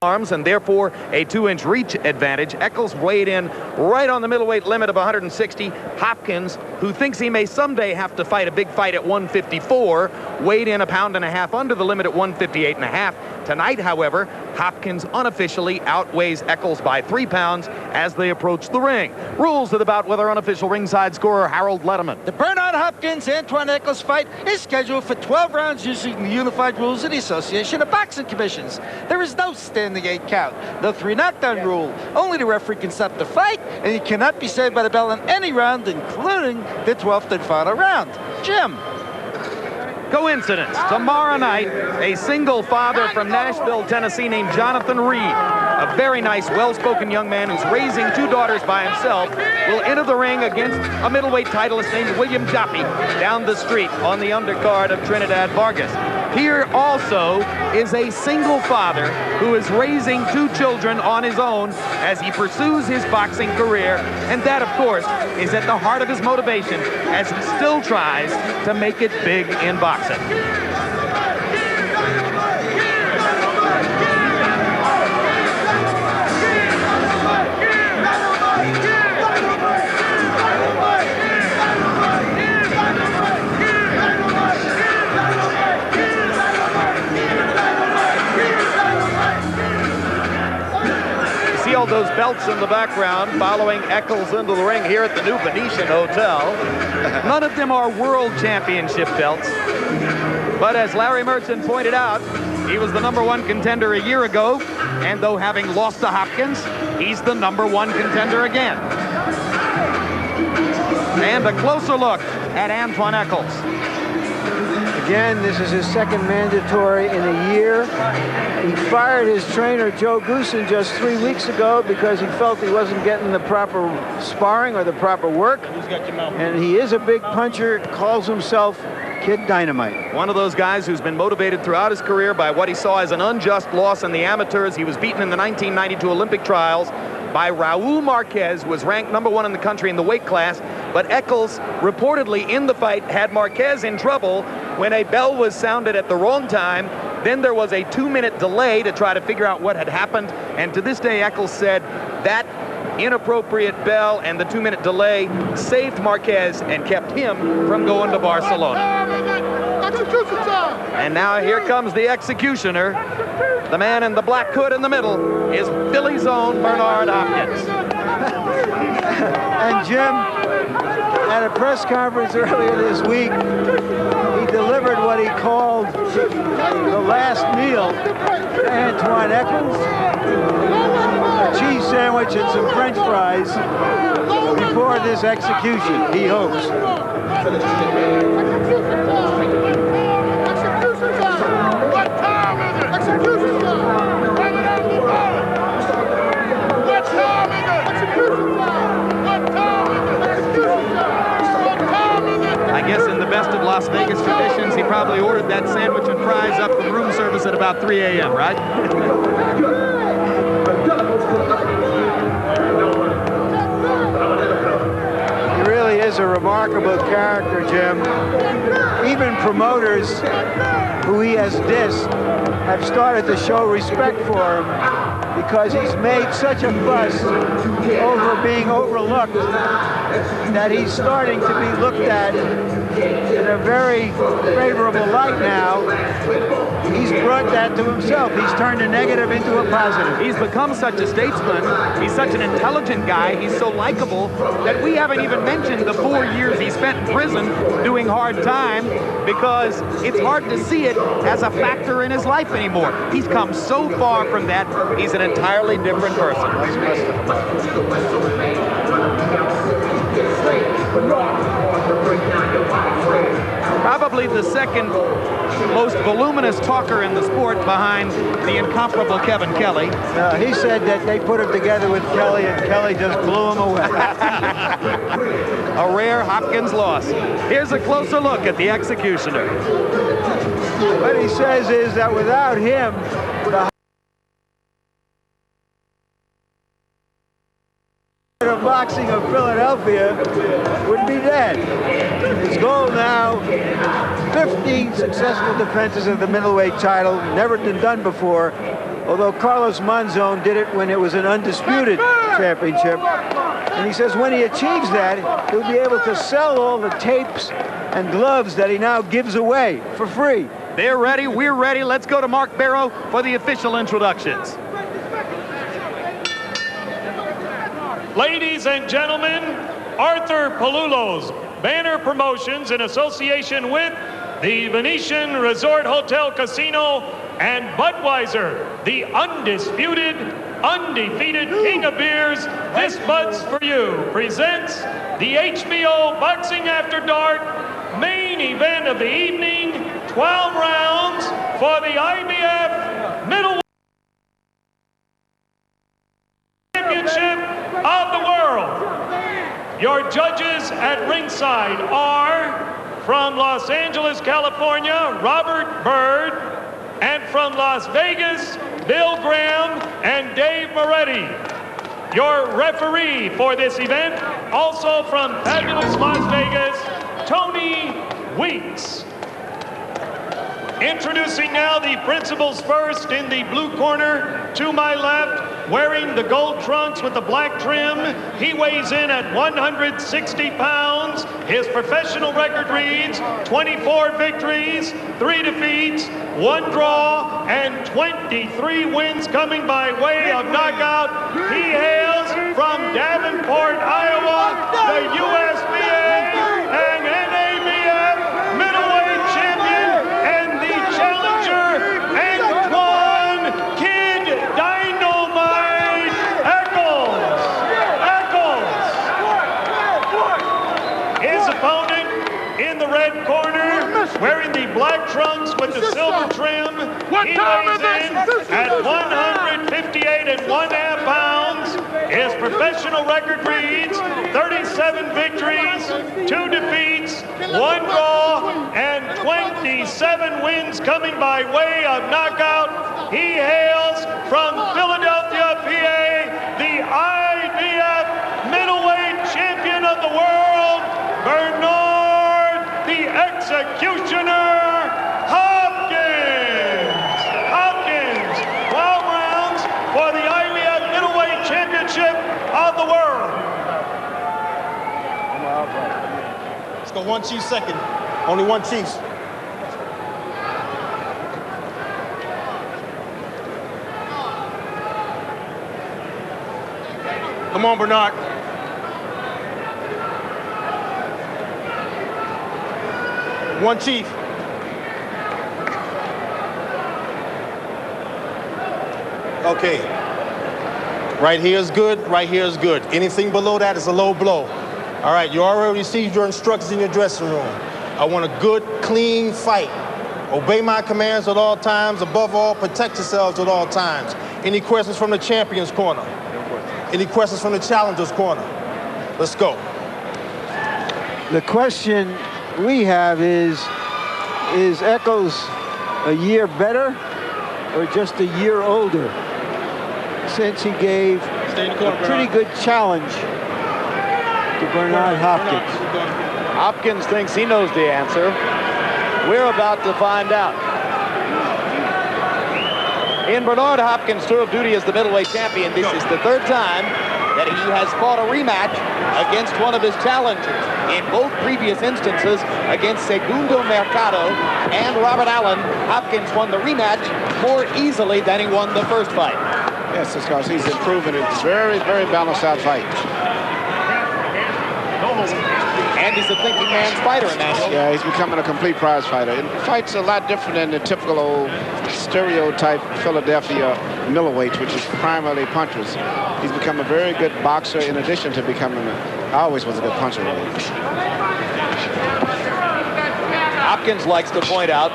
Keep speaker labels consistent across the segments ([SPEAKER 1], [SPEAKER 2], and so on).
[SPEAKER 1] arms and therefore a 2-inch reach advantage. Echols weighed in right on the middleweight limit of 160. Hopkins, who thinks he may someday have to fight a big fight at 154, weighed in 1.5 pounds under the limit at 158.5. Tonight, however, Hopkins unofficially outweighs Echols by 3 pounds as they approach the ring. Rules of the bout with our unofficial ringside scorer, Harold Letterman.
[SPEAKER 2] The Bernard Hopkins-Antoine Echols fight is scheduled for 12 rounds using the unified rules of the Association of Boxing Commissions. There is no standing 8 count, no 3 knockdown rule. Only the referee can stop the fight, and he cannot be saved by the bell in any round, including the 12th and final round. Jim.
[SPEAKER 1] Coincidence. Tomorrow night, a single father from Nashville, Tennessee named Jonathan Reed, a very nice, well-spoken young man who's raising 2 daughters by himself, will enter the ring against a middleweight titleist named William Jaffe down the street on the undercard of Trinidad Vargas. Here also is a single father who is raising 2 children on his own as he pursues his boxing career, and that, of course, is at the heart of his motivation as he still tries to make it big in boxing. See all those belts in the background following Echols into the ring here at the new Venetian Hotel. None of them are world championship belts, but as Larry Merchant pointed out, he was the #1 contender a year ago, and though having lost to Hopkins, he's the #1 contender again. And a closer look at Antoine Echols.
[SPEAKER 3] Again, this is his second mandatory in a year. He fired his trainer, Joe Goosen, just 3 weeks ago because he felt he wasn't getting the proper sparring or the proper work. And he is a big puncher, calls himself Kid Dynamite.
[SPEAKER 1] One of those guys who's been motivated throughout his career by what he saw as an unjust loss in the amateurs. He was beaten in the 1992 Olympic trials by Raul Marquez, who was ranked #1 in the country in the weight class. But Echols reportedly in the fight had Marquez in trouble when a bell was sounded at the wrong time. Then there was a 2-minute delay to try to figure out what had happened. And to this day, Echols said that inappropriate bell and the 2-minute delay saved Marquez and kept him from going to Barcelona. And now here comes the executioner. The man in the black hood in the middle is Philly's own Bernard Hopkins.
[SPEAKER 3] And Jim, at a press conference earlier this week, he delivered what he called the last meal to Antoine Echols. A cheese sandwich and some French fries before this execution, he hopes.
[SPEAKER 1] I guess in the best of Las Vegas traditions, he probably ordered that sandwich and fries up from room service at about 3 a.m., right?
[SPEAKER 3] He really is a remarkable character, Jim. Even promoters who he has dissed have started to show respect for him because he's made such a fuss over being overlooked that he's starting to be looked at in a very favorable light now. He's brought that to himself. He's turned a negative into a positive.
[SPEAKER 1] He's become such a statesman. He's such an intelligent guy. He's so likable that we haven't even mentioned the 4 years he spent in prison doing hard time because it's hard to see it as a factor in his life anymore. He's come so far from that. He's an entirely different person. Probably the second most voluminous talker in the sport behind the incomparable Kevin Kelly.
[SPEAKER 3] He said that they put him together with Kelly and Kelly just blew him away.
[SPEAKER 1] A rare Hopkins loss. Here's a closer look at the executioner.
[SPEAKER 3] What he says is that without him, the boxing of Philadelphia would be dead. His goal now, 15 successful defenses of the middleweight title, never been done before. although Carlos Monzon did it when it was an undisputed championship. And he says when he achieves that, he'll be able to sell all the tapes and gloves that he now gives away for free.
[SPEAKER 1] They're ready, we're ready. Let's go to Mark Barrow for the official introductions.
[SPEAKER 4] Ladies and gentlemen, Arthur Palullo's Banner Promotions in association with the Venetian Resort Hotel Casino and Budweiser, the undisputed, undefeated king of beers, this Bud's for you, presents the HBO Boxing After Dark main event of the evening, 12 rounds for the IBF Middleweight Championship of the world. Your judges at ringside are, from Los Angeles, California, Robert Bird, and from Las Vegas, Bill Graham and Dave Moretti. Your referee for this event, also from fabulous Las Vegas, Tony Weeks. Introducing now the principals first in the blue corner to my left, wearing the gold trunks with the black trim. He weighs in at 160 pounds. His professional record reads 24 victories, 3 defeats, 1 draw, and 23 wins coming by way of knockout. He hails from Davenport, Iowa, the USBA and NABF middleweight champion and the challenger, Antoine Kid Dynamite Echols. His opponent in the red corner, wearing the black trunks with the silver trim, he weighs in at 158 1/2 pounds. His professional record reads 37 victories, 2 defeats, 1 draw, and 27 wins coming by way of knockout. He hails from Philadelphia, PA, the IBF middleweight champion of the world, Bernard the Executioner Hopkins. 12 rounds for the IBF middleweight championship of the world.
[SPEAKER 5] Let's go 1 Chief second. Only 1 Chief. Come on, Bernard. One Chief. Okay. Right here is good, right here is good. Anything below that is a low blow. All right, you already received your instructions in your dressing room. I want a good, clean fight. Obey my commands at all times. Above all, protect yourselves at all times. Any questions from the champion's corner? Any questions from the challenger's corner? Let's go.
[SPEAKER 3] The question we have is Echols a year better or just a year older, since he gave a pretty good challenge to Bernard Hopkins?
[SPEAKER 1] Hopkins thinks he knows the answer. We're about to find out. In Bernard Hopkins' tour of duty as the middleweight champion, this is the 3rd time that he has fought a rematch against one of his challengers. In both previous instances against Segundo Mercado and Robert Allen, Hopkins won the rematch more easily than he won the first fight.
[SPEAKER 6] Yes, because he's improving. It's very, very balanced out fight.
[SPEAKER 1] And he's a thinking man's fighter, Emmanuel.
[SPEAKER 6] Yeah, he's becoming a complete prize fighter. And fights a lot different than the typical old stereotype Philadelphia middleweights, which is primarily punchers. He's become a very good boxer in addition to becoming always was a good puncher.
[SPEAKER 1] Hopkins likes to point out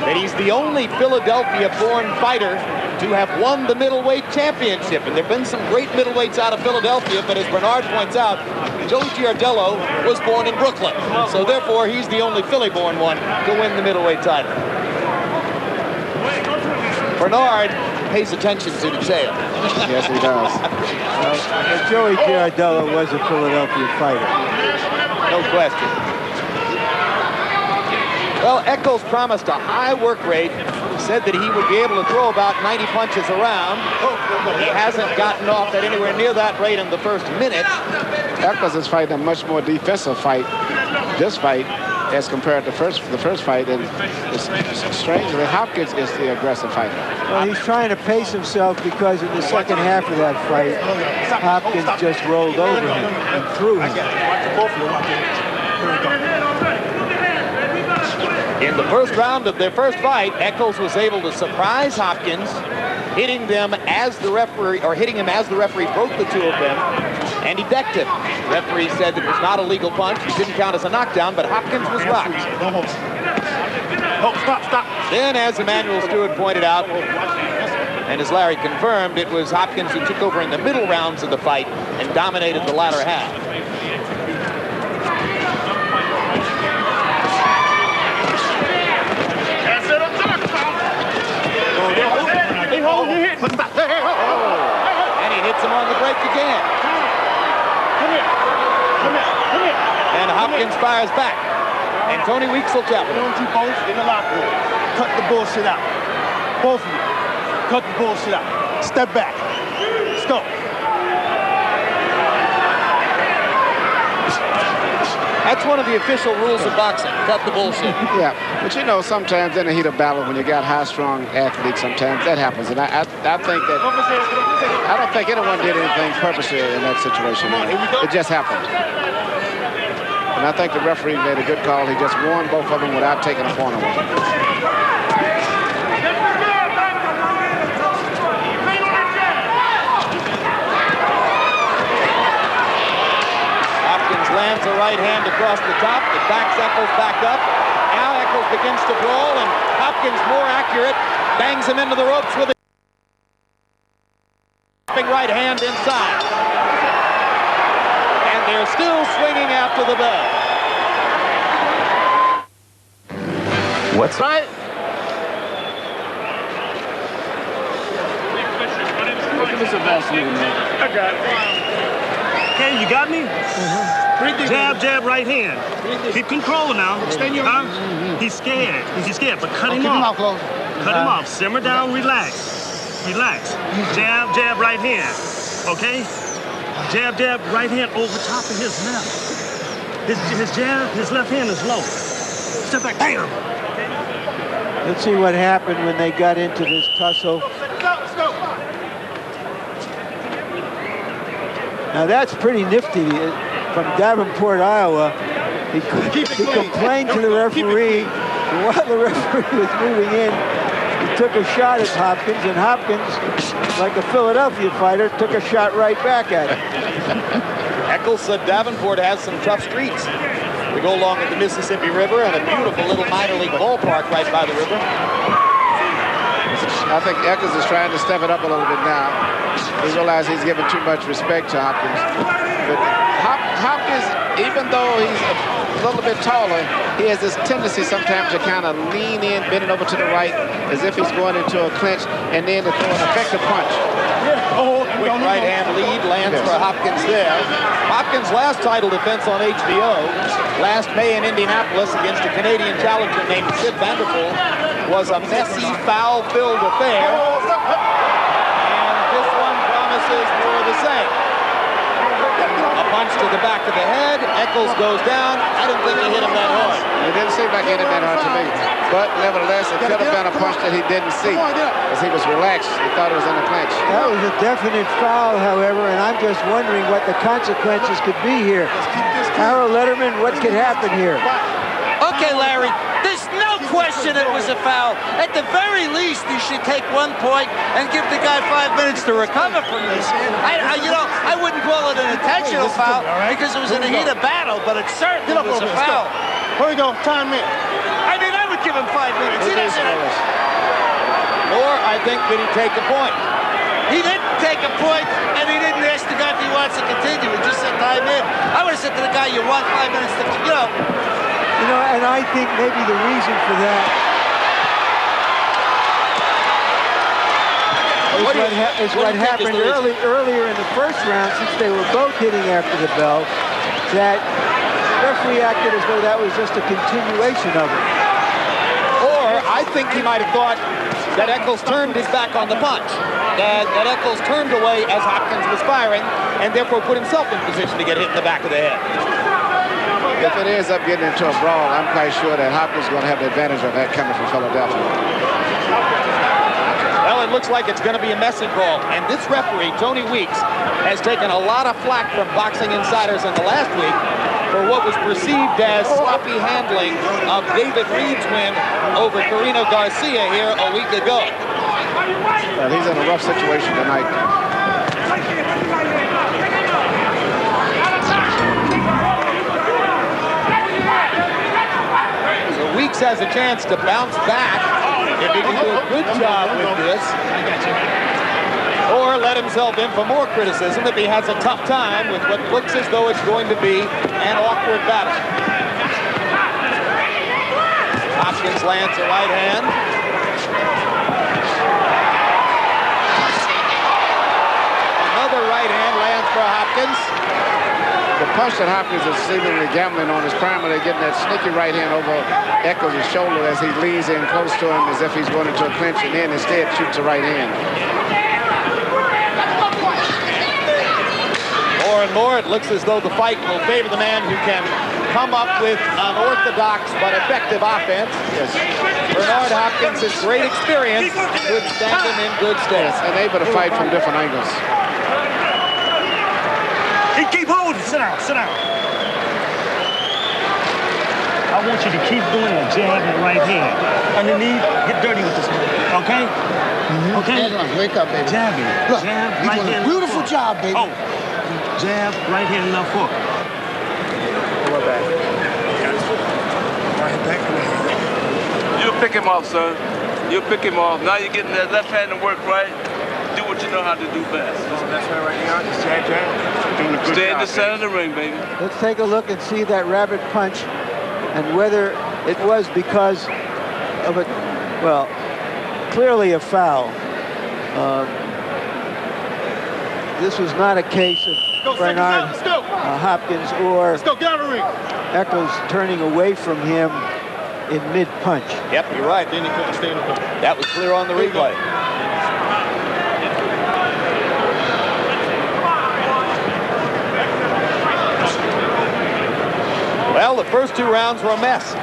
[SPEAKER 1] that he's the only Philadelphia-born fighter to have won the middleweight championship. And there have been some great middleweights out of Philadelphia, but as Bernard points out, Joe Giardello was born in Brooklyn. So therefore, he's the only Philly-born one to win the middleweight title. Bernard pays attention to detail.
[SPEAKER 6] Yes, he does.
[SPEAKER 3] Joey Giardello was a Philadelphia fighter.
[SPEAKER 1] No question. Well, Echols promised a high work rate, said that he would be able to throw about 90 punches around. He hasn't gotten off at anywhere near that rate in the first minute.
[SPEAKER 6] Echols is fighting a much more defensive fight, this fight, as compared to the first fight. And it's strangely, Hopkins is the aggressive fighter.
[SPEAKER 3] Well, he's trying to pace himself because in the second half of that fight, Hopkins just rolled over him and threw him.
[SPEAKER 1] In the first round of their first fight, Echols was able to surprise Hopkins, hitting them as the referee, or hitting him as the referee broke the two of them, and he decked him. The referee said that it was not a legal punch. It didn't count as a knockdown, but Hopkins was rocked.
[SPEAKER 5] Stop.
[SPEAKER 1] Then, as Emmanuel Stewart pointed out, and as Larry confirmed, it was Hopkins who took over in the middle rounds of the fight and dominated the latter half. And he hits him on the break again. And Hopkins fires back. And Tony Weeks will tap.
[SPEAKER 5] I want you both in the locker room. Cut the bullshit out. Both of you. Cut the bullshit out. Step back. Let's go.
[SPEAKER 1] That's one of the official rules of boxing. Cut the bullshit.
[SPEAKER 6] Yeah, but you know, sometimes in the heat of battle, when you got high-strung athletes, sometimes that happens. And I think that I don't think anyone did anything purposely in that situation. It just happened. And I think the referee made a good call. He just warned both of them without taking a point away.
[SPEAKER 1] Lands a right hand across the top. It backs Echols back up. Now Echols begins to brawl, and Hopkins, more accurate, bangs him into the ropes with a right hand inside. And they're still swinging after the bell. What's right?
[SPEAKER 4] Give us a Vaseline, man. I got it. Okay, you got me? Jab, jab, right hand. Keep control now. He's scared. He's scared, but cut him off. Cut him off. Simmer down, relax. Relax. Jab, jab, right hand. Okay? Jab, jab, right hand over top of his left. His jab, his left hand is low. Step back. Bam!
[SPEAKER 3] Let's see what happened when they got into this tussle.
[SPEAKER 5] Let's go.
[SPEAKER 3] Now that's pretty nifty. From Davenport, Iowa, he complained to the referee. And while the referee was moving in, he took a shot at Hopkins, and Hopkins, like a Philadelphia fighter, took a shot right back at him.
[SPEAKER 1] Echols said Davenport has some tough streets. We go along with the Mississippi River and a beautiful little minor league ballpark right by the river.
[SPEAKER 6] I think Echols is trying to step it up a little bit now. He realized he's giving too much respect to Hopkins. But Hopkins, even though he's a little bit taller, he has this tendency sometimes to kind of lean in, bending over to the right, as if he's going into a clinch, and then to throw an effective punch.
[SPEAKER 1] Quick right hand lead lands for Hopkins there. Hopkins' last title defense on HBO, last May in Indianapolis against a Canadian challenger named Sid Vanderpool, was a messy, foul-filled affair. And this one promises more of the same. A punch to the back of the head. Echols goes down. I didn't think he hit him that hard.
[SPEAKER 6] It didn't seem like he hit him that hard to me. But nevertheless, it could have been a punch that he didn't see, because he was relaxed. He thought it was in a clinch.
[SPEAKER 3] That was a definite foul, however, and I'm just wondering what the consequences could be here. Harold Letterman, what could happen here?
[SPEAKER 2] Okay, Larry, there's no question it was a foul. At the very least, you should take 1 point and give the guy 5 minutes to recover from this. I wouldn't call it an intentional foul because it was in the heat of battle, but it certainly was a foul.
[SPEAKER 5] Here we go. Time in.
[SPEAKER 2] I mean, I would give him 5 minutes.
[SPEAKER 1] Or I think did he take a point?
[SPEAKER 2] He didn't take a point, and he didn't ask the guy if he wants to continue. He just said time in. I would have said to the guy, you want 5 minutes to,
[SPEAKER 3] And I think maybe the reason for that is what happened earlier in the first round, since they were both hitting after the bell, that the referee acted as though that was just a continuation of it.
[SPEAKER 1] Or I I think he might have thought that Echols turned his back on the punch, that Echols turned away as Hopkins was firing, and therefore put himself in position to get hit in the back of the head.
[SPEAKER 6] If it ends up getting into a brawl, I'm quite sure that Hopkins is going to have the advantage of that coming from Philadelphia.
[SPEAKER 1] Well, it looks like it's going to be a messy brawl, and this referee, Tony Weeks, has taken a lot of flack from Boxing Insiders in the last week for what was perceived as sloppy handling of David Reed's win over Carino Garcia here a week ago.
[SPEAKER 6] Well, he's in a rough situation tonight.
[SPEAKER 1] So Weeks has a chance to bounce back if he can do a good job with this, or let himself in for more criticism if he has a tough time with what looks as though it's going to be an awkward battle. Hopkins lands a right hand. Another right hand lands for Hopkins.
[SPEAKER 6] The punch that Hopkins is seemingly gambling on is primarily getting that sneaky right hand over Echols' shoulder as he leans in close to him as if he's going into a clinch, and then instead shoots a right hand.
[SPEAKER 1] More and more, it looks as though the fight will favor the man who can come up with unorthodox but effective offense.
[SPEAKER 6] Yes.
[SPEAKER 1] Bernard Hopkins' has great experience would stand him in good stead.
[SPEAKER 6] Yes, and able to fight from different angles.
[SPEAKER 7] Hey, keep holding. Sit down, sit down. I want you to keep doing a jab and right hand. Underneath, get dirty with this one, okay? Okay?
[SPEAKER 8] Wake up, baby.
[SPEAKER 7] Jabbing.
[SPEAKER 8] Look,
[SPEAKER 7] Jab,
[SPEAKER 8] you're
[SPEAKER 7] right
[SPEAKER 8] doing
[SPEAKER 7] hand.
[SPEAKER 8] a beautiful
[SPEAKER 7] left
[SPEAKER 8] job, baby.
[SPEAKER 7] hook. Oh, jab, right hand, left hook.
[SPEAKER 6] Lower back.
[SPEAKER 8] Right back in the head.
[SPEAKER 9] You'll pick him off, son. You'll pick him off. Now you're getting that left hand to work right. Do what you know how to do best.
[SPEAKER 6] That's right, right now. Just jab. Doing a good
[SPEAKER 9] Stay in
[SPEAKER 6] job,
[SPEAKER 9] the center of the ring, baby.
[SPEAKER 3] Let's take a look and see that rabbit punch and whether it was because of a, well, clearly a foul. This was not a case of Bernard Hopkins or Echols turning away from him in mid-punch.
[SPEAKER 1] Yep, you're right. Then he couldn't stay in the corner. That was clear on the replay. Well, the first two rounds were a mess.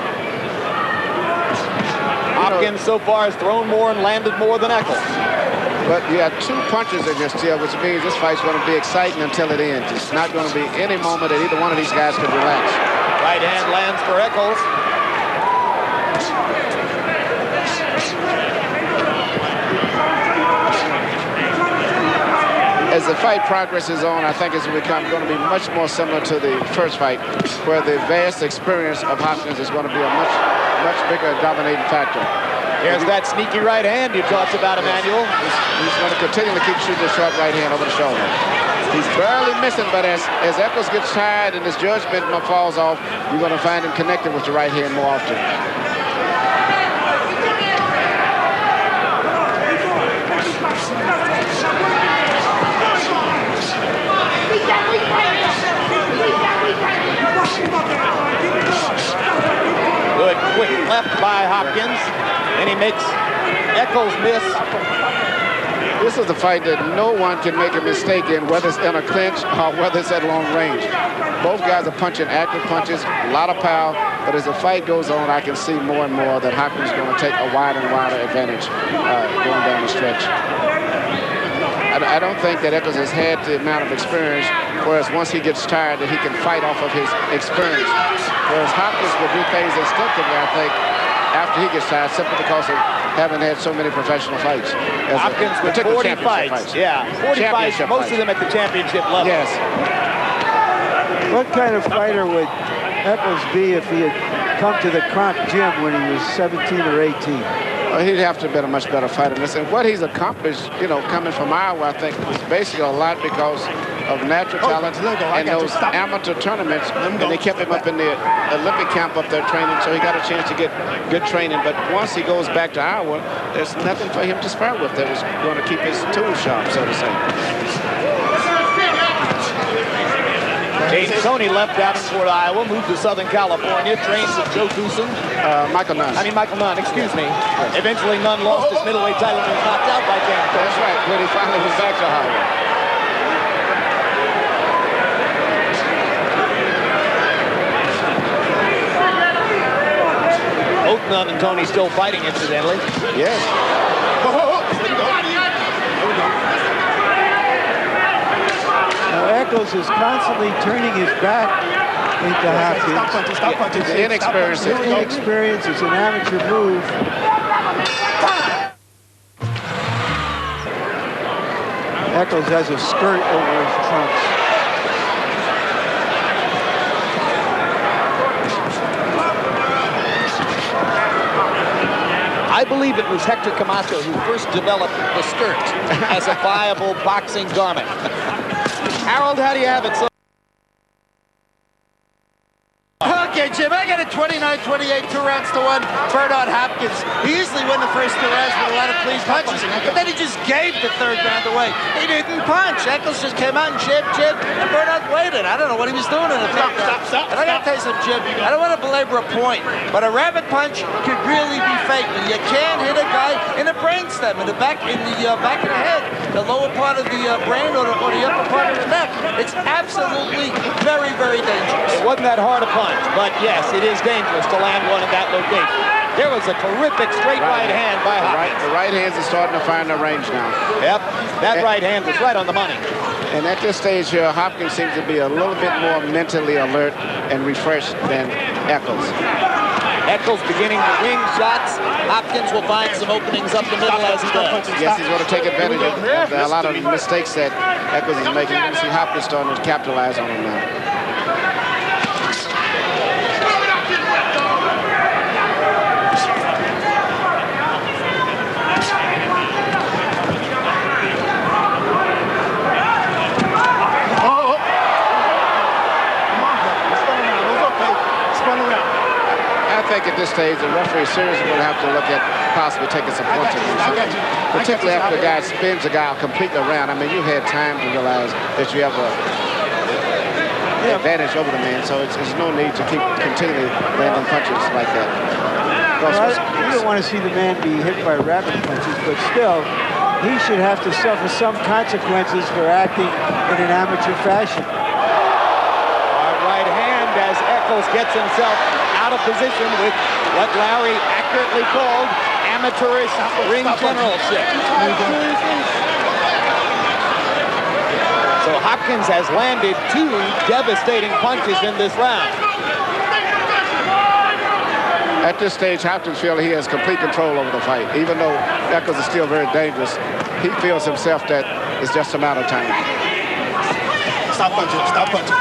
[SPEAKER 1] Hopkins so far has thrown more and landed more than Echols.
[SPEAKER 6] But you have two punches in your steel, which means this fight's going to be exciting until it ends. It's not going to be any moment that either one of these guys could relax.
[SPEAKER 1] Right hand lands for Echols.
[SPEAKER 6] As the fight progresses on, I think it's going to be much more similar to the first fight, where the vast experience of Hopkins is going to be a much bigger dominating factor.
[SPEAKER 1] There's that sneaky right hand you talked about, Emmanuel.
[SPEAKER 6] He's going to continue to keep shooting the short right hand over the shoulder. He's barely missing, but as Echols gets tired and his judgment falls off, you're going to find him connected with the right hand more often.
[SPEAKER 1] Good quick left by Hopkins, and he makes Echols miss.
[SPEAKER 6] This is a fight that no one can make a mistake in, whether it's in a clinch or whether it's at long range. Both guys are punching active punches, a lot of power, but as the fight goes on, I can see more and more that Hopkins is going to take a wider and wider advantage going down the stretch. I don't think that Echols has had the amount of experience, whereas once he gets tired, that he can fight off of his experience. Whereas Hopkins will do things instinctively, I think, after he gets tired, simply because of having had so many professional fights.
[SPEAKER 1] Hopkins with 40 fights. Yeah, 40 fights, most of them at the championship level.
[SPEAKER 6] Yes.
[SPEAKER 3] What kind of fighter would Echols be if he had come to the Kronk gym when he was 17 or 18?
[SPEAKER 6] Well, he'd have to have been a much better fighter than this. And what he's accomplished, you know, coming from Iowa, I think, is basically a lot because of natural talent and those amateur tournaments. And they kept him up in the Olympic camp up there training, so he got a chance to get good training. But once he goes back to Iowa, there's nothing for him to spar with that was going to keep his tools sharp, so to say.
[SPEAKER 1] James Tony left Davenport, Iowa, moved to Southern California, trains with Joe Goosen.
[SPEAKER 6] Michael
[SPEAKER 1] Nunn, excuse me. Eventually, Nunn lost his middleweight title and was knocked out by James Tony.
[SPEAKER 6] That's right, when he finally was back to Hollywood.
[SPEAKER 1] Both Nunn and Tony still fighting, incidentally.
[SPEAKER 6] Yes.
[SPEAKER 3] Now Echols is constantly turning his back into Hopkins.
[SPEAKER 6] Stop punching. Inexperience.
[SPEAKER 3] Inexperience. It's an amateur move. Echols has a skirt over his trunks.
[SPEAKER 1] I believe it was Hector Camacho who first developed the skirt as a viable boxing garment. Harold, how do you have it?
[SPEAKER 2] Okay, Jim, I got a 29-28, 2 rounds to 1. Bernard Hopkins. He usually won the first 2 rounds with a lot of clean punches, but then he just gave the 3rd round away. He didn't punch. Echols just came out and jib, and Bernard waited. I don't know what he was doing in the 3rd round. And I got to tell you something, Jim. I don't want to belabor a point, but a rabbit punch could really be fake. You can't hit a guy in the brainstem, in the back of the head, the lower part of the brain or the upper part of the neck. It's absolutely very, very dangerous.
[SPEAKER 1] It wasn't that hard a punch, but yes, it is dangerous to land one in that location. There was a terrific straight right hand by Hopkins.
[SPEAKER 6] The right hands are starting to find the range now.
[SPEAKER 1] Yep, that right hand was right on the money.
[SPEAKER 6] And at this stage here, Hopkins seems to be a little bit more mentally alert and refreshed than Echols.
[SPEAKER 1] Echols beginning to ring shots. Hopkins will find some openings up the middle as he does.
[SPEAKER 6] Yes, he's going to take advantage of a lot of mistakes that Echols is making. You can see Hopkins starting to capitalize on him now. I think at this stage, the referee seriously will have to look at possibly taking some points. Particularly after the guy spins the guy completely around. I mean, you had time to realize that you have an advantage over the man, so it's no need to keep continually landing punches like that.
[SPEAKER 3] Well, you don't want to see the man be hit by rabbit punches, but still, he should have to suffer some consequences for acting in an amateur fashion.
[SPEAKER 1] Right hand as Echols gets himself out of position with what Larry accurately called amateurish ring generalship. So Hopkins has landed 2 devastating punches in this round.
[SPEAKER 6] At this stage, Hopkins feels he has complete control over the fight. Even though Echols is still very dangerous, he feels himself that it's just a matter of time.
[SPEAKER 8] Stop punching, stop punching.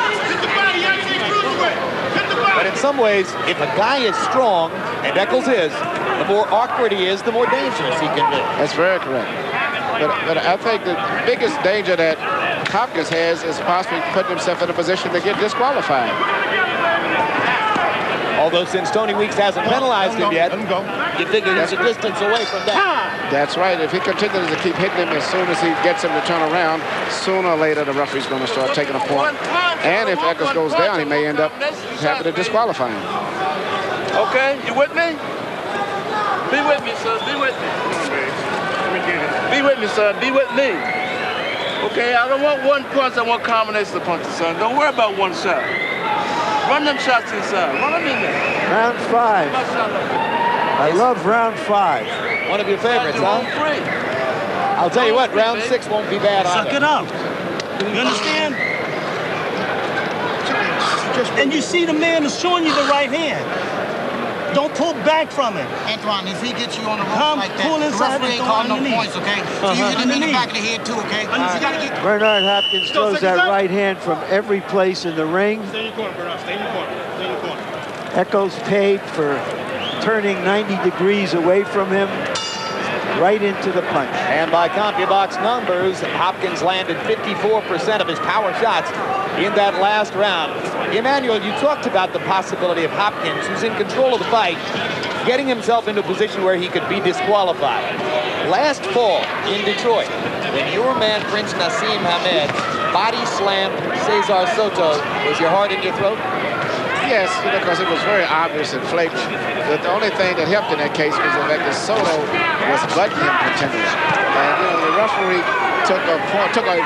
[SPEAKER 1] But in some ways, if a guy is strong, and Echols is, the more awkward he is, the more dangerous he can be.
[SPEAKER 6] That's very correct. But I think the biggest danger that Hopkins has is possibly putting himself in a position to get disqualified.
[SPEAKER 1] Although since Tony Weeks hasn't penalized him yet, you figure he's a distance away from that.
[SPEAKER 6] That's right. If he continues to keep hitting him as soon as he gets him to turn around, sooner or later the referee's going to start taking a point. And if Echols goes down, he may end up having to disqualify him.
[SPEAKER 9] Okay, you with me? Be with me, son. Be with me. Be with me, son. Be with me. Okay, I don't want one punch. I want combination of punches, son. Don't worry about one shot. Run them shots inside. Run them in there.
[SPEAKER 3] Round 5. I love round 5.
[SPEAKER 1] One of your favorites, huh? I'll tell you what, round 6 won't be bad either.
[SPEAKER 7] Suck it up. You understand? And you see the man is showing you the right hand. Don't pull back from it.
[SPEAKER 8] Antoine, if he gets you on the rope like that, the referee ain't calling no points, okay? So you hit him in the back of the head too, okay? You gotta get...
[SPEAKER 3] Bernard Hopkins throws that right hand from every place in the ring.
[SPEAKER 4] Stay in your corner, Bernard. Stay in your corner. Stay in your corner.
[SPEAKER 3] Echols paid for turning 90 degrees away from him, right into the punch.
[SPEAKER 1] And by CompuBox numbers, Hopkins landed 54% of his power shots in that last round. Emmanuel, you talked about the possibility of Hopkins, who's in control of the fight, getting himself into a position where he could be disqualified. Last fall in Detroit, when your man Prince Nassim Hamed body slammed Cesar Soto. Was your heart in your throat?
[SPEAKER 6] Yes, because it was very obvious and flagrant. But the only thing that helped in that case was the fact that Soto was butting him continually. And, the referee took I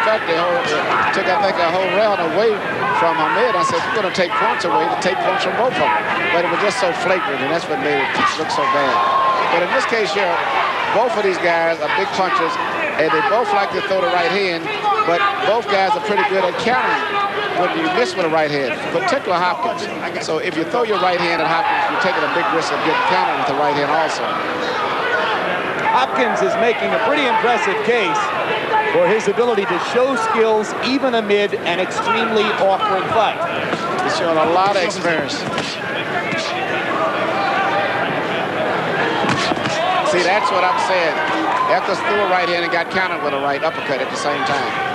[SPEAKER 6] think, a whole round away from Ahmed. I said, we're going to take points away to take points from both of them. But it was just so flagrant, and that's what made it look so bad. But in this case here, both of these guys are big punchers, and they both like to throw the right hand, but both guys are pretty good at countering when you miss with a right hand, particularly Hopkins. So if you throw your right hand at Hopkins, you're taking a big risk of getting countered with the right hand also.
[SPEAKER 1] Hopkins is making a pretty impressive case for his ability to show skills even amid an extremely awkward fight.
[SPEAKER 6] He's showing a lot of experience. See, that's what I'm saying. Echols threw a right hand and got countered with a right uppercut at the same time.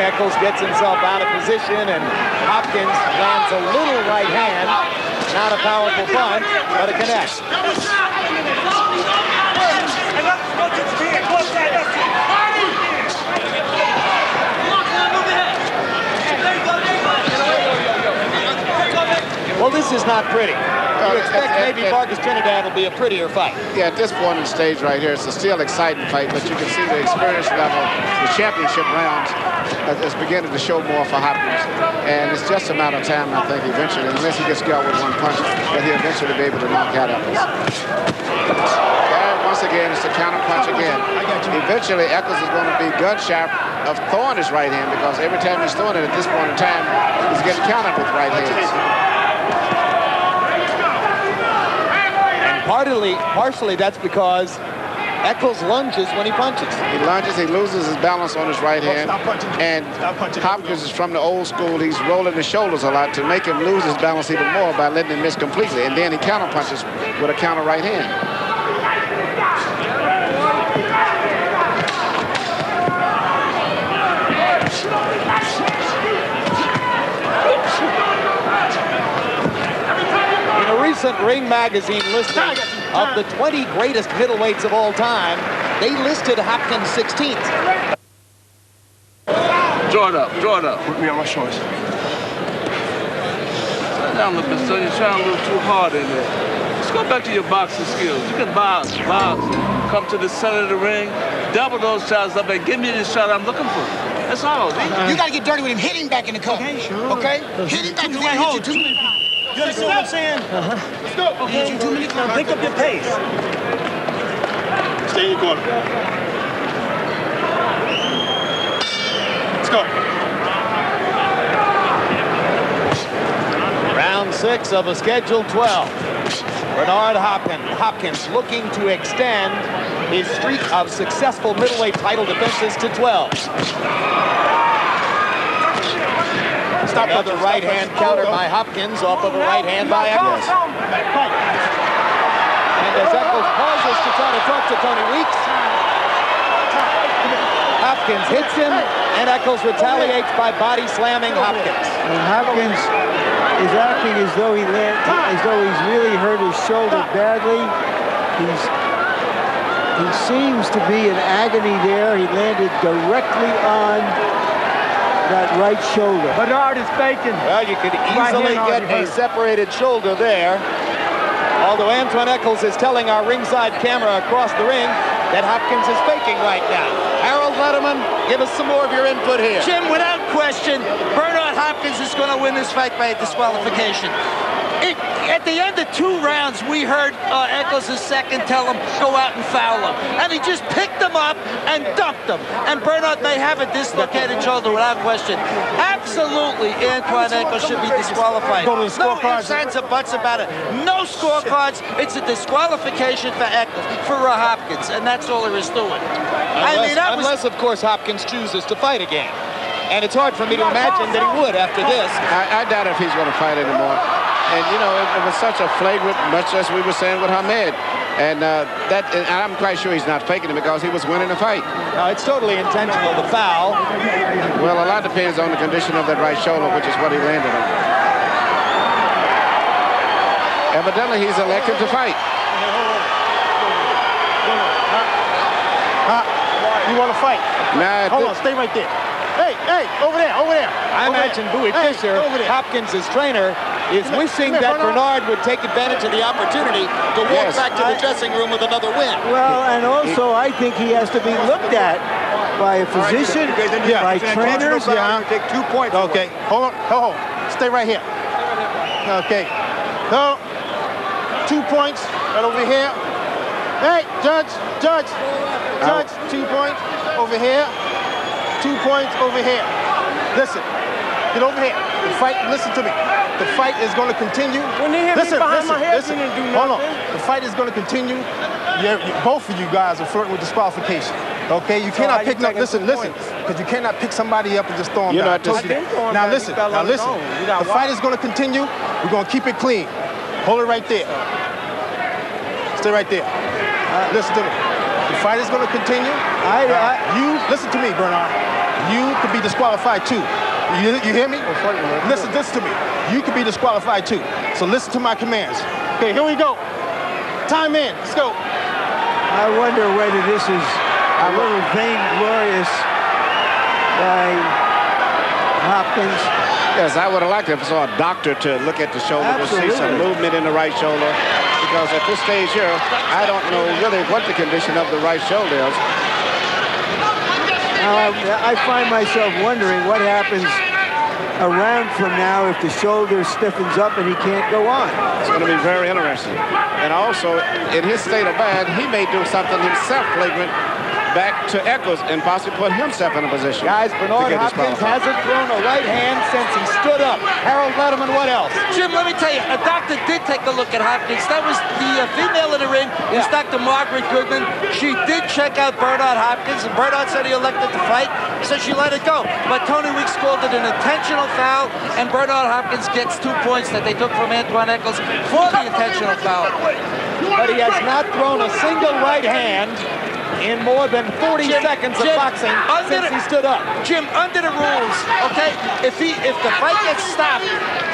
[SPEAKER 1] Echols gets himself out of position, and Hopkins lands a little right hand. Not a powerful punch, but it connects. Well, this is not pretty. You expect maybe Vargas Trinidad will be a prettier fight.
[SPEAKER 6] Yeah, at this point in the stage right here, it's a still exciting fight, but you can see the experience level, the championship rounds, is beginning to show more for Hopkins. And it's just a matter of time, I think, eventually, unless he gets got with one punch, that he'll eventually be able to knock out Echols. And once again, it's a counter punch again. Eventually, Echols is going to be gun sharp of throwing his right hand, because every time he's throwing it at this point in time, he's getting countered with right hands.
[SPEAKER 1] Partially that's because Echols lunges when he punches.
[SPEAKER 6] He lunges, he loses his balance on his right hand. And Hopkins is from the old school. He's rolling his shoulders a lot to make him lose his balance even more by letting him miss completely. And then he counter punches with a counter right hand.
[SPEAKER 1] Recent Ring magazine listing of the 20 greatest middleweights of all time, they listed Hopkins 16th.
[SPEAKER 9] Draw it up, draw it up.
[SPEAKER 7] Put me on my shorts.
[SPEAKER 9] Sit down, look, son, you're trying a little too hard in there. Let's go back to your boxing skills. You can box, come to the center of the ring, double those shots up and give me the shot I'm looking for. That's all.
[SPEAKER 8] You got to get dirty with him. Hit him back in the cover. Okay, sure. Okay? Hit him back in the cover.
[SPEAKER 7] You understand what I'm saying? Let's go. Okay. Now pick up your pace.
[SPEAKER 5] Stay in your corner. Let's go.
[SPEAKER 1] Round 6 of a scheduled 12. Bernard Hopkins looking to extend his streak of successful middleweight title defenses to 12. Another right hand counter by Hopkins off of a right hand by Echols. And as Echols pauses to try to talk to Tony Weeks, Hopkins hits him, and Echols retaliates by body slamming Hopkins.
[SPEAKER 3] And Hopkins is acting as though he's really hurt his shoulder badly. He seems to be in agony there. He landed directly on that right shoulder.
[SPEAKER 7] Bernard is faking.
[SPEAKER 1] Well, you could easily get a separated shoulder there. Although Antoine Echols is telling our ringside camera across the ring that Hopkins is faking right now. Harold Letterman, give us some more of your input here.
[SPEAKER 2] Jim, without question, Bernard Hopkins is going to win this fight by a disqualification. At the end of 2 rounds, we heard Echols' second tell him, go out and foul him. And he just picked him up and dumped him. And Bernard may have a dislocated shoulder without question. Absolutely, Antoine Echols should be disqualified. No ifs, ands, or buts about it. No scorecards. It's a disqualification for Echols, for Hopkins. And that's all there is to it.
[SPEAKER 1] Unless, of course, Hopkins chooses to fight again. And it's hard for me to imagine that he would after this.
[SPEAKER 6] I doubt if he's going to fight anymore. And, you know, it was such a flagrant, much as we were saying with Hamed. And I'm quite sure he's not faking it because he was winning the fight.
[SPEAKER 1] No, it's totally intentional, the foul.
[SPEAKER 6] Well, a lot depends on the condition of that right shoulder, which is what he landed on. Evidently, he's elected to fight.
[SPEAKER 5] You want to fight?
[SPEAKER 6] Nah,
[SPEAKER 5] hold on, stay right there. Hey, over there.
[SPEAKER 1] I imagine Bowie Fisher, Hopkins' trainer, is wishing that Bernard would take advantage of the opportunity to walk back to the dressing room with another win.
[SPEAKER 3] Well, and also I think he has to be looked at by a physician, by trainers.
[SPEAKER 5] Yeah, take 2 points. Okay, hold on. Stay right here. Okay. So, 2 points right over here. Hey, judge, 2 points over here. 2 points over here. Listen, get over here. The fight, listen to me. The fight is going to continue.
[SPEAKER 7] When they hit me behind my head, you didn't do nothing.
[SPEAKER 5] Hold on. The fight is going to continue. Both of you guys are flirting with disqualification. Okay, you cannot pick up. Listen, because you cannot pick somebody up and just throw them down. Now listen. The fight is going to continue. We're going to keep it clean. Hold it right there. Stay right there. Listen to me. The fight is going to continue. You listen to me, Bernard. You could be disqualified too. You hear me? Listen to me. You could be disqualified too. So listen to my commands. Okay, here we go. Time in. Let's go.
[SPEAKER 3] I wonder whether this is a little vainglorious by Hopkins.
[SPEAKER 6] Yes, I would have liked if I saw a doctor to look at the shoulder to see some movement in the right shoulder. Because at this stage here, I don't know really what the condition of the right shoulder is.
[SPEAKER 3] I find myself wondering what happens a round from now if the shoulder stiffens up and he can't go on.
[SPEAKER 6] It's going to be very interesting. And also, in his state of mind, he may do something himself flagrant back to Echols and possibly put himself in a position.
[SPEAKER 1] Guys, Bernard Hopkins hasn't thrown a right hand since he stood up. Harold Letterman, what else?
[SPEAKER 2] Jim, let me tell you, a doctor did take a look at Hopkins. That was the female in the ring. Was Dr. Margaret Goodman. She did check out Bernard Hopkins, and Bernard said he elected to fight, so she let it go. But Tony Weeks called it an intentional foul, and Bernard Hopkins gets 2 points that they took from Antoine Echols for the intentional foul.
[SPEAKER 1] But he has not thrown a single right hand in more than 40 seconds of boxing since he stood up.
[SPEAKER 2] Jim, under the rules, okay, if the fight gets stopped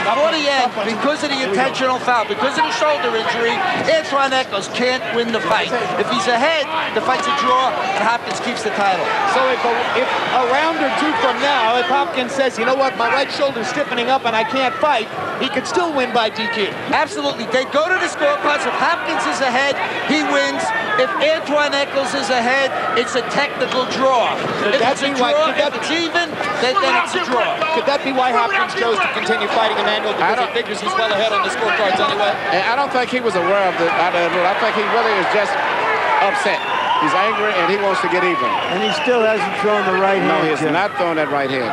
[SPEAKER 2] before the end because of the intentional foul, because of the shoulder injury, Antoine Echols can't win the fight. If he's ahead, the fight's a draw, and Hopkins keeps the title.
[SPEAKER 1] So if a round or two from now, if Hopkins says, you know what, my right shoulder's stiffening up and I can't fight, he could still win by DQ.
[SPEAKER 2] Absolutely. They go to the scorecards. If Hopkins is ahead, he wins. If Antoine Echols is ahead, it's a technical draw. If it's a draw, if it's even, then it's a draw.
[SPEAKER 1] Could that be why Hopkins chose to continue fighting Emmanuel? Because he figures he's well ahead on the scorecards anyway?
[SPEAKER 6] And I don't think he was aware of the rule. I think he really is just upset. He's angry and he wants to get even.
[SPEAKER 3] And he still hasn't thrown the right hand.
[SPEAKER 6] No, he has not thrown that right hand.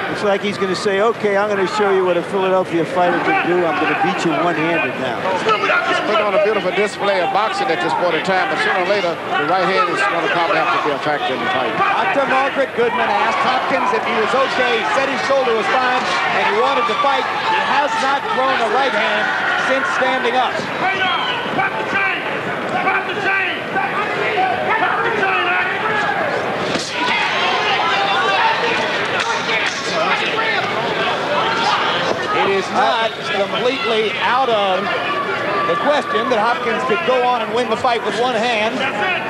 [SPEAKER 3] It's like he's going to say, okay, I'm going to show you what a Philadelphia fighter can do. I'm going to beat you one-handed now.
[SPEAKER 6] He's put on a beautiful display of boxing at this point in time, but sooner or later, the right hand is going to probably have to be a factor in the fight.
[SPEAKER 1] Dr. Margaret Goodman asked Hopkins if he was okay. He said his shoulder was fine and he wanted to fight. He has not thrown a right hand since standing up.
[SPEAKER 10] Pop the chain! Pop the chain! Pop the chain!
[SPEAKER 1] It is not completely out of the question that Hopkins could go on and win the fight with one hand.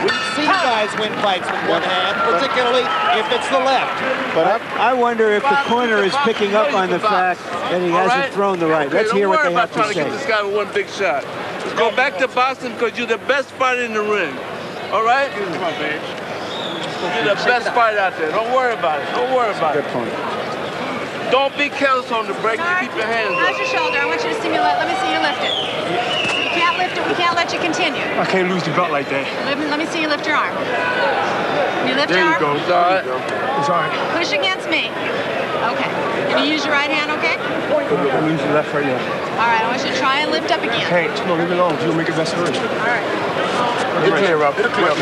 [SPEAKER 1] We've seen guys win fights with one hand, particularly if it's the left.
[SPEAKER 3] But I wonder if the corner is picking up on the fact that he hasn't thrown the right. Let's hear what they have to say.
[SPEAKER 9] Don't worry about trying to get this guy with one big shot. Let's go back to boxing because you're the best fighter in the ring. All right? Come on, babe. You're the best fighter out there. Don't worry about it. Don't worry about it.
[SPEAKER 6] Good point.
[SPEAKER 9] Don't be careless on the break. You keep your hands up.
[SPEAKER 11] How's your shoulder? I want you to stimulate. Let me see you lift it. You can't lift it. We can't let you continue.
[SPEAKER 7] I can't lose the belt like that.
[SPEAKER 11] Let me see you lift your arm. Can you lift
[SPEAKER 7] There
[SPEAKER 11] your
[SPEAKER 7] you
[SPEAKER 11] arm?
[SPEAKER 7] go. It's all right. It's all right.
[SPEAKER 11] Push against me. Okay. Can you use your right hand, okay?
[SPEAKER 7] I'm using left right now.
[SPEAKER 11] All right. I want you to try and lift up again.
[SPEAKER 7] Hey, no, leave it alone. You'll make it best for us.
[SPEAKER 11] All right.
[SPEAKER 7] It'll clear up. It'll clear up.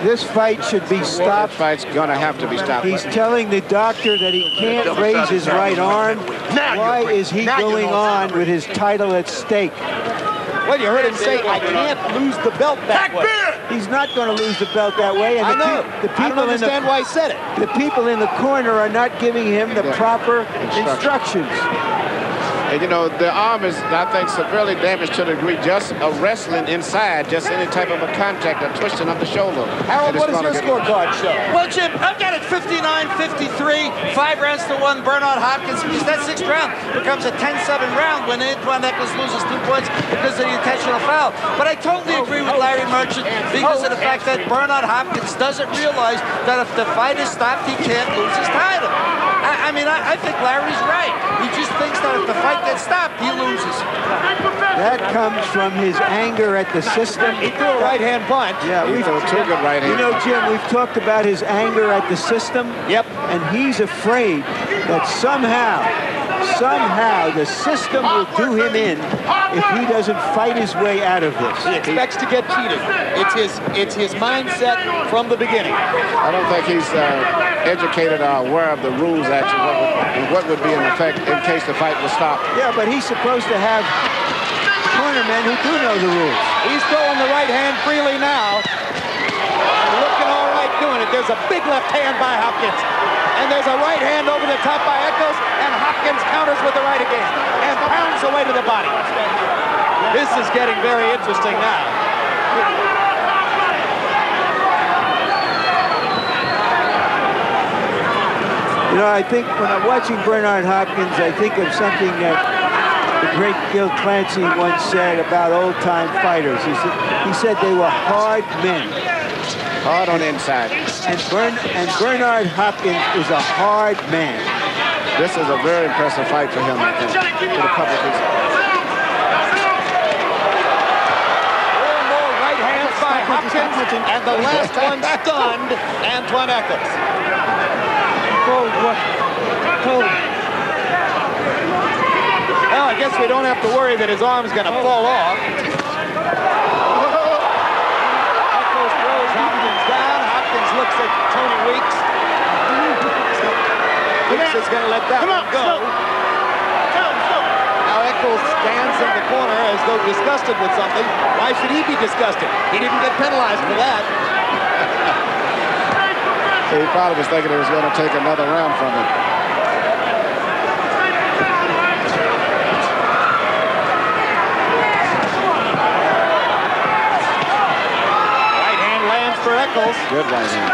[SPEAKER 3] This fight should be stopped.
[SPEAKER 6] This fight's going to have to be stopped.
[SPEAKER 3] He's telling the doctor that he can't raise his right arm. Why is he going on with his title at stake?
[SPEAKER 1] Well, you heard him say, I can't lose the belt that way.
[SPEAKER 3] He's not going to lose the belt that way. And
[SPEAKER 1] I know. I don't understand why he said it.
[SPEAKER 3] The people in the corner are not giving him the proper instructions.
[SPEAKER 6] And, you know, the arm is, I think, severely damaged to the degree just of wrestling inside, just any type of a contact, a twisting of the shoulder.
[SPEAKER 2] Harold, what does your scorecard show? Well, Jim, I've got it 59-53, 5 rounds to 1, Bernard Hopkins, because that 6th round becomes a 10-7 round when Antoine Echols loses 2 points because of the intentional foul. But I totally agree with Larry Merchant because of the fact that Bernard Hopkins doesn't realize that if the fight is stopped, he can't lose his title. I mean, I think Larry's right. He just thinks that if the fight gets stopped, he loses.
[SPEAKER 3] That comes from his anger at the system.
[SPEAKER 1] He threw a right-hand punch.
[SPEAKER 3] Yeah,
[SPEAKER 6] He threw 2 good right hands.
[SPEAKER 3] You know, Jim, we've talked about his anger at the system.
[SPEAKER 1] Yep.
[SPEAKER 3] And he's afraid that somehow the system will do him in if he doesn't fight his way out of this.
[SPEAKER 1] He expects to get cheated. It's his mindset from the beginning.
[SPEAKER 6] I don't think he's educated or aware of the rules, actually, and what would be in effect in case the fight was stopped.
[SPEAKER 3] Yeah, but he's supposed to have cornermen who do know the rules.
[SPEAKER 1] He's throwing the right hand freely now. And looking all right doing it. There's a big left hand by Hopkins. And there's a right hand over the top by Echols. And Hopkins counters with the right again. And pounds away to the body. This is getting very interesting now.
[SPEAKER 3] You know, I think when I'm watching Bernard Hopkins, I think of something that the great Gil Clancy once said about old-time fighters. He said they were hard men.
[SPEAKER 6] Hard on the inside.
[SPEAKER 3] And Bernard Hopkins is a hard man.
[SPEAKER 6] This is a very impressive fight for him, I think, to the public.
[SPEAKER 1] Four more right hands by Hopkins, and the last one stunned Antoine Echols. Well, I guess we don't have to worry that his arm's going to fall off. Echols throws Hopkins down. Hopkins looks at Tony Weeks. Weeks is going to let that one go. Now Echols stands in the corner as though disgusted with something. Why should he be disgusted? He didn't get penalized for that.
[SPEAKER 6] He probably was thinking he was going to take another round from him.
[SPEAKER 1] Right hand lands for Echols.
[SPEAKER 6] Good right hand.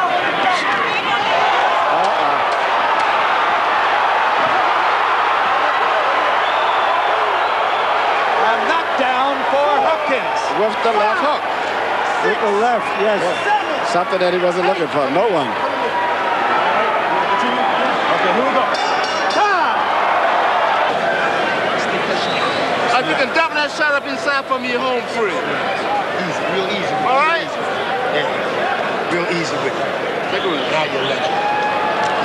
[SPEAKER 1] A knockdown for Hopkins.
[SPEAKER 6] With the left hook.
[SPEAKER 3] With the left, yes.
[SPEAKER 6] Something that he wasn't looking for. No one.
[SPEAKER 1] Okay, here we go.
[SPEAKER 9] If you can dump that shot up inside for me, you're home free.
[SPEAKER 8] Easy, real easy.
[SPEAKER 9] All right?
[SPEAKER 8] Yeah, real easy with it. Now you're legend.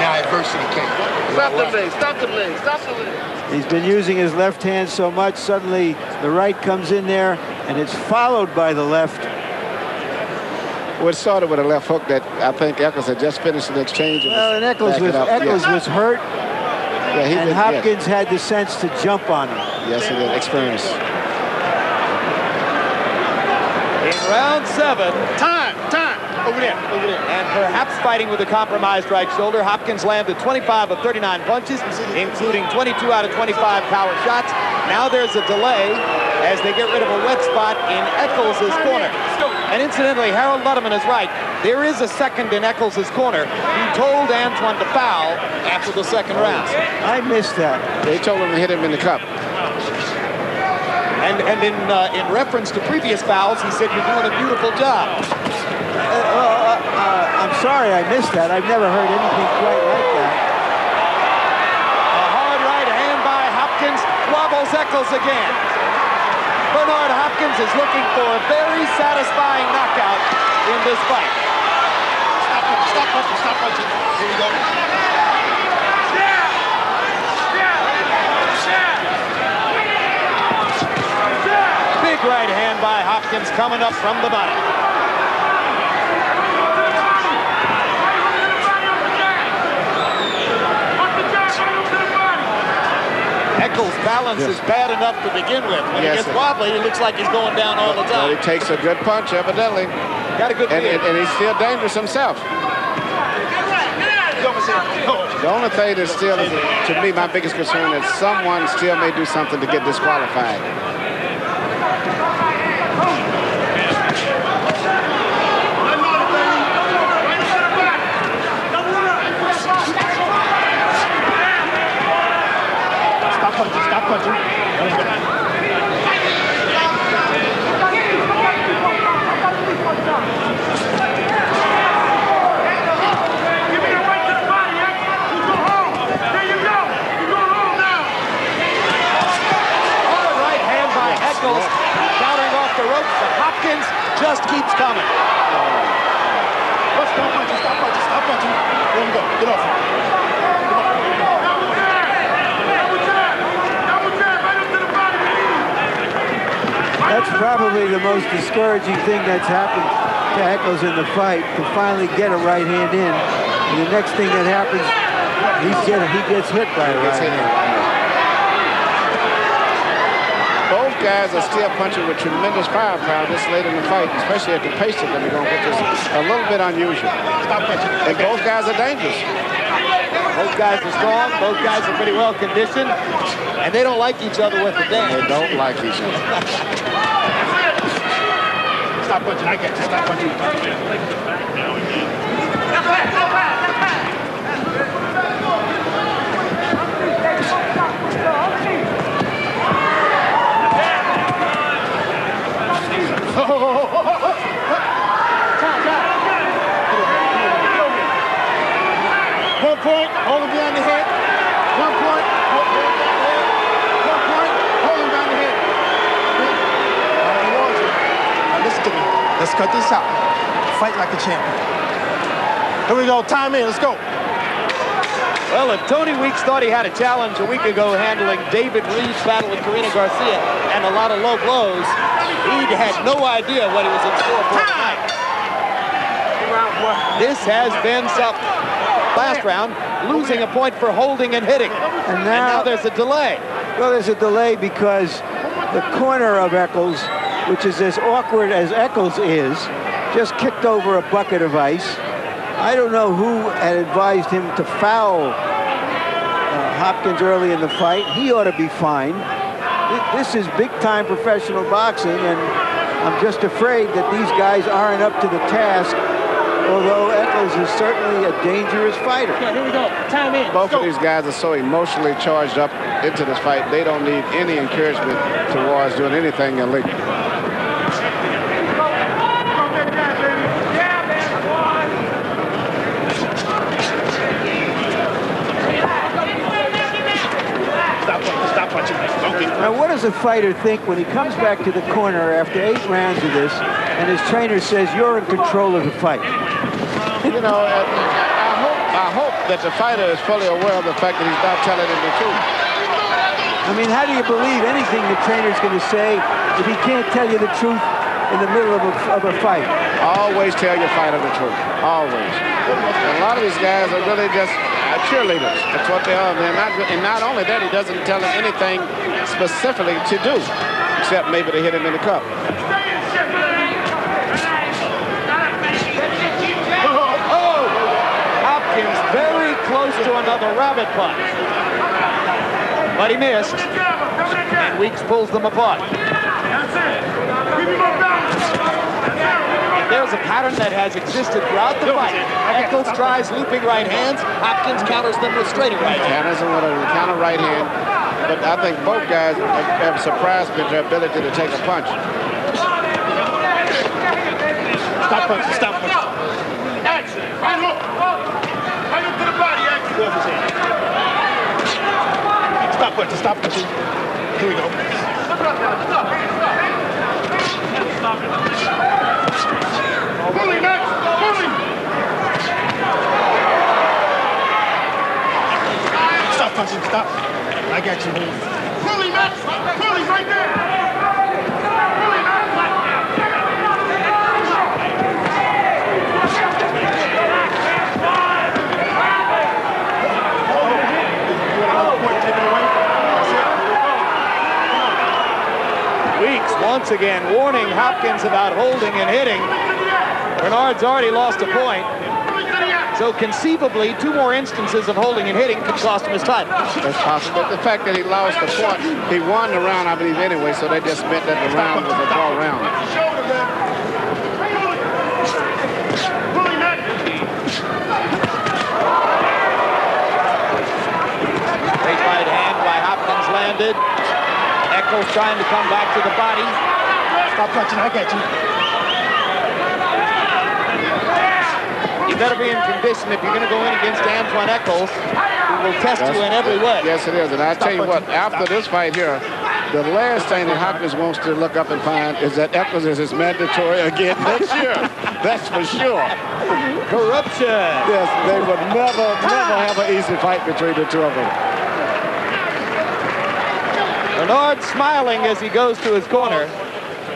[SPEAKER 8] Now adversity came.
[SPEAKER 9] Stop the leg, stop the leg, stop the leg.
[SPEAKER 3] He's been using his left hand so much, suddenly the right comes in there, and it's followed by the left.
[SPEAKER 6] Well, it started with a left hook that I think Echols had just finished an exchange.
[SPEAKER 3] Well, and Echols was hurt, and Hopkins had the sense to jump on him.
[SPEAKER 6] Yes, he did. Experience.
[SPEAKER 1] In round 7, time. Over there. And perhaps fighting with a compromised right shoulder, Hopkins landed 25 of 39 punches, including 22 out of 25 power shots. Now there's a delay as they get rid of a wet spot in Echols' corner. And incidentally, Harold Lutterman is right. There is a second in Echols' corner who told Antoine to foul after the second round.
[SPEAKER 3] I missed that.
[SPEAKER 6] They told him to hit him in the cup.
[SPEAKER 1] And in reference to previous fouls, he said, "You're doing a beautiful job."
[SPEAKER 3] I'm sorry I missed that. I've never heard anything quite like that.
[SPEAKER 1] A hard right hand by Hopkins wobbles Echols again. Bernard Hopkins is looking for a very satisfying knockout in this fight.
[SPEAKER 8] Stop punching. Here we go.
[SPEAKER 1] Big right hand by Hopkins coming up from the bottom. Echols' balance is bad enough to begin with. When he gets wobbly, it looks like he's going down all the time.
[SPEAKER 6] But he takes a good punch, evidently.
[SPEAKER 1] Got a good feel.
[SPEAKER 6] And he's still dangerous himself. The only thing that's still, to me, my biggest concern is someone still may do something to get disqualified.
[SPEAKER 10] Stop punching, stop punching.
[SPEAKER 1] Countering off the ropes, but Hopkins just keeps coming.
[SPEAKER 10] Stop punching, stop punching, stop punching. There we go, get off.
[SPEAKER 3] That's probably the most discouraging thing that's happened to Echols in the fight, to finally get a right hand in. And the next thing that happens, he gets hit by a right hand.
[SPEAKER 6] Both guys are still punching with tremendous firepower this late in the fight, especially at the pace of them. You're going to put this a little bit unusual.
[SPEAKER 10] Stop punching.
[SPEAKER 6] And both guys are dangerous.
[SPEAKER 1] Both guys are strong. Both guys are pretty well conditioned. And they don't like each other with the dance.
[SPEAKER 6] They don't like each other.
[SPEAKER 10] Stop punching. I get you. Stop punching. One point, hold him behind the head. 1 point, hold him behind the head. 1 point, hold him behind the head. Now listen to me. Let's cut this out. Fight like a champion. Here we go. Time in. Let's go.
[SPEAKER 1] Well, if Tony Weeks thought he had a challenge a week ago handling David Reed's battle with Karina Garcia and a lot of low blows, he had no idea what he was in store for tonight. This has been something. Last round, losing a point for holding and hitting. And now there's a delay.
[SPEAKER 3] Well, there's a delay because the corner of Echols, which is as awkward as Echols is, just kicked over a bucket of ice. I don't know who had advised him to foul Hopkins early in the fight. He ought to be fined. This is big-time professional boxing, and I'm just afraid that these guys aren't up to the task, although Echols is certainly a dangerous fighter.
[SPEAKER 10] Yeah, here we go. Time in.
[SPEAKER 6] Both of these guys are so emotionally charged up into this fight, they don't need any encouragement towards doing anything illegal.
[SPEAKER 3] Now, what does a fighter think when he comes back to the corner after 8 rounds of this and his trainer says, you're in control of the fight?
[SPEAKER 6] You know, I hope that the fighter is fully aware of the fact that he's not telling him the truth.
[SPEAKER 3] I mean, how do you believe anything the trainer's going to say if he can't tell you the truth in the middle of a fight?
[SPEAKER 6] Always tell your fighter the truth. Always. And a lot of these guys are really just cheerleaders. That's what they are. And not only that, he doesn't tell them anything specifically to do, except maybe to hit him in the cup.
[SPEAKER 1] Oh! Hopkins very close to another rabbit punch. But he missed. And Weeks pulls them apart. There's a pattern that has existed throughout the fight. Echols tries looping right hands. Hopkins counters them with straight right hands.
[SPEAKER 6] Counters them with a counter right hand. But I think both guys have surprised me with their ability to take a punch.
[SPEAKER 10] Stop punching, stop punching. Action. Right hook. Right hook to the body, action. Go off his hand. Stop punching, stop punching. Here we go. Bully, Max! Bully! Stop punching, stop. I got you. Bully, Max! Bully, right there! Bully, Max!
[SPEAKER 1] Weeks once again warning Hopkins about holding and hitting. Bernard's already lost a point. So conceivably, 2 more instances of holding and hitting could cost him his title.
[SPEAKER 6] That's possible. But the fact that he lost the point, he won the round, I believe, anyway, so that just meant that the round was a draw round.
[SPEAKER 1] Great right hand by Hopkins landed. Echols trying to come back to the body.
[SPEAKER 10] Stop touching, I get you.
[SPEAKER 1] You better be in condition if you're going to go in against Antoine Echols, who will test you in every way.
[SPEAKER 6] Yes, it is. And I tell you what, after this fight here, the last thing that Hopkins wants to look up and find is that Echols is mandatory again next year. That's for sure.
[SPEAKER 1] Corruption.
[SPEAKER 6] Yes, they would never have an easy fight between the two of them.
[SPEAKER 1] Bernard smiling as he goes to his corner.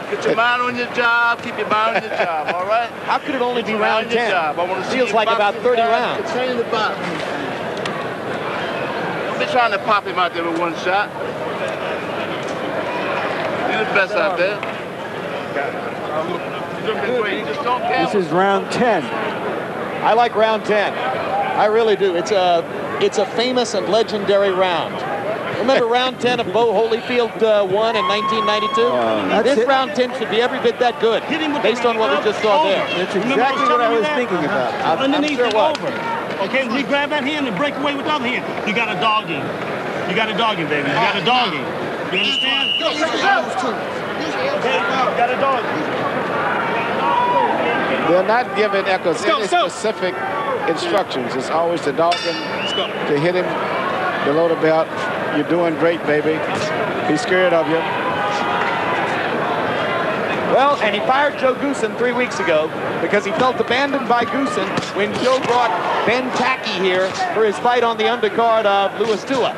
[SPEAKER 9] Get your mind on your job. Keep your mind on your job, all right?
[SPEAKER 1] How could it only be round 10?
[SPEAKER 9] I want to see
[SPEAKER 1] Feels like about 30 rounds.
[SPEAKER 9] Continue to box. Don't be trying to pop him out there with one shot. You're the best out there.
[SPEAKER 3] This is round 10.
[SPEAKER 1] I like round 10. I really do. It's a famous and legendary round. Remember round 10 of Bo Holyfield won in 1992? This round 10 should be every bit that good, based on what we just saw there.
[SPEAKER 3] That's exactly what I was thinking about.
[SPEAKER 7] Underneath
[SPEAKER 1] sure
[SPEAKER 7] and over. Okay, we grab that hand and break away with the other hand. You got a dog him. You got a dog him, baby. You got a dog him. You understand? Okay, you got a dog him.
[SPEAKER 6] They're not giving Echols any specific instructions. It's always to dog him, to hit him below the belt. You're doing great, baby. He's scared of you.
[SPEAKER 1] Well, and he fired Joe Goosen 3 weeks ago because he felt abandoned by Goosen when Joe brought Ben Tacky here for his fight on the undercard of Louis Tua.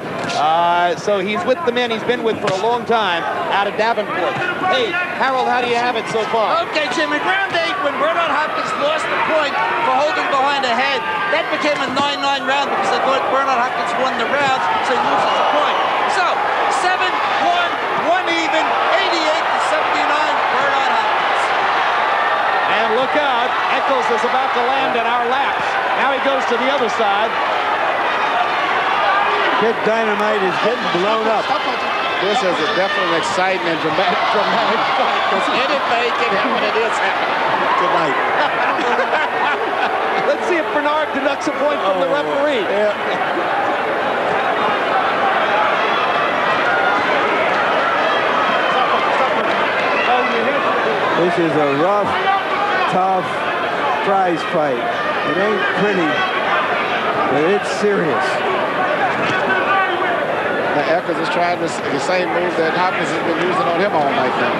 [SPEAKER 1] So he's with the men he's been with for a long time out of Davenport. Hey, Harold, how do you have it so far?
[SPEAKER 2] Okay, Jim, in round 8, when Bernard Hopkins lost the point for holding behind the head, that became a 9-9 round because they thought Bernard Hopkins won the round, so he loses the point. So, 7-1, 1 even, 88-79, Bernard Hopkins.
[SPEAKER 1] And look out, Echols is about to land in our laps. Now he goes to the other side.
[SPEAKER 3] Kid Dynamite is getting blown up.
[SPEAKER 6] This is a definitely exciting and dramatic fight because anything can happen in this tonight.
[SPEAKER 1] Let's see if Bernard deducts a point from the referee.
[SPEAKER 3] Yeah. This is a rough, tough prize fight. It ain't pretty, but it's serious.
[SPEAKER 6] Now, Echols is trying the same move that Hopkins has been using on him all night now.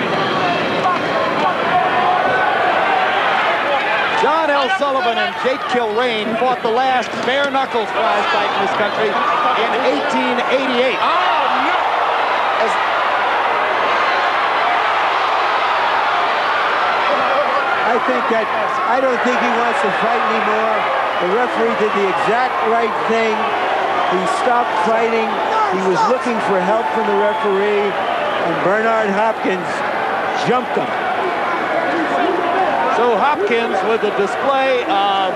[SPEAKER 1] John L. Sullivan and Jake Kilrain fought the last bare knuckles prize fight in this country in 1888.
[SPEAKER 3] I don't think he wants to fight anymore. The referee did the exact right thing. He stopped fighting. He was looking for help from the referee, and Bernard Hopkins jumped him.
[SPEAKER 1] So Hopkins, with a display of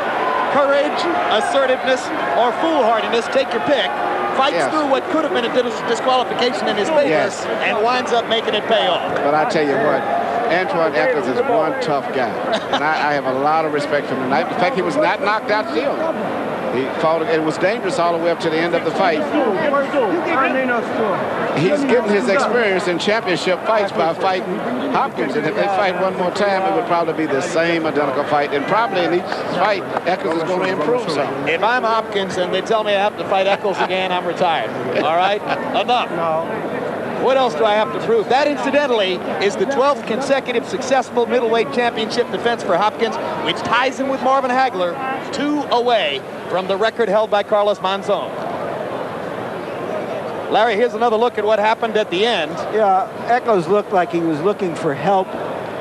[SPEAKER 1] courage, assertiveness, or foolhardiness, take your pick, fights through what could have been a disqualification in his favor, and winds up making it pay off.
[SPEAKER 6] But I tell you what, Antoine Echols is one tough guy, and I have a lot of respect for him tonight. In fact, he was not knocked out still. He fought, it was dangerous all the way up to the end of the fight. He's getting his experience in championship fights by fighting Hopkins, and if they fight one more time, it would probably be the same identical fight, and probably in each fight, Echols is going to improve some.
[SPEAKER 1] If I'm Hopkins and they tell me I have to fight Echols again, I'm retired. All right? Enough. What else do I have to prove? That, incidentally, is the 12th consecutive successful middleweight championship defense for Hopkins, which ties him with Marvin Hagler 2 away from the record held by Carlos Monzon. Larry, here's another look at what happened at the end.
[SPEAKER 3] Yeah, Echols looked like he was looking for help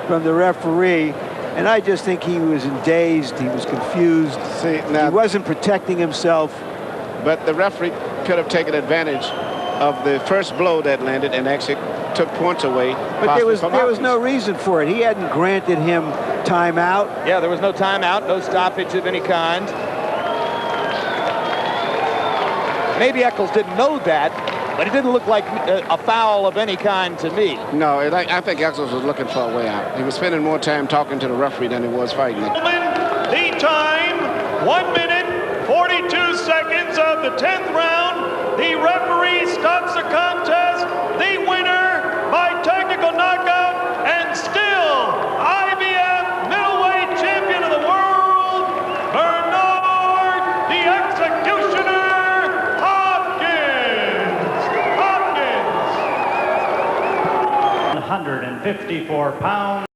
[SPEAKER 3] from the referee, and I just think he was dazed, he was confused.
[SPEAKER 6] See, now,
[SPEAKER 3] he wasn't protecting himself.
[SPEAKER 6] But the referee could have taken advantage of the first blow that landed and actually took points away.
[SPEAKER 3] But there was
[SPEAKER 6] Hopkins.
[SPEAKER 3] no reason for it. He hadn't granted him timeout.
[SPEAKER 1] Yeah, there was no timeout, no stoppage of any kind. Maybe Echols didn't know that, but it didn't look like a foul of any kind to me.
[SPEAKER 6] No, I think Echols was looking for a way out. He was spending more time talking to the referee than he was fighting it.
[SPEAKER 4] The time, 1 minute, 42 seconds of the 10th round. The referee stops the contest. The winner by technical knockout and still IBF middleweight champion of the world, Bernard the Executioner Hopkins.
[SPEAKER 12] 154 pounds.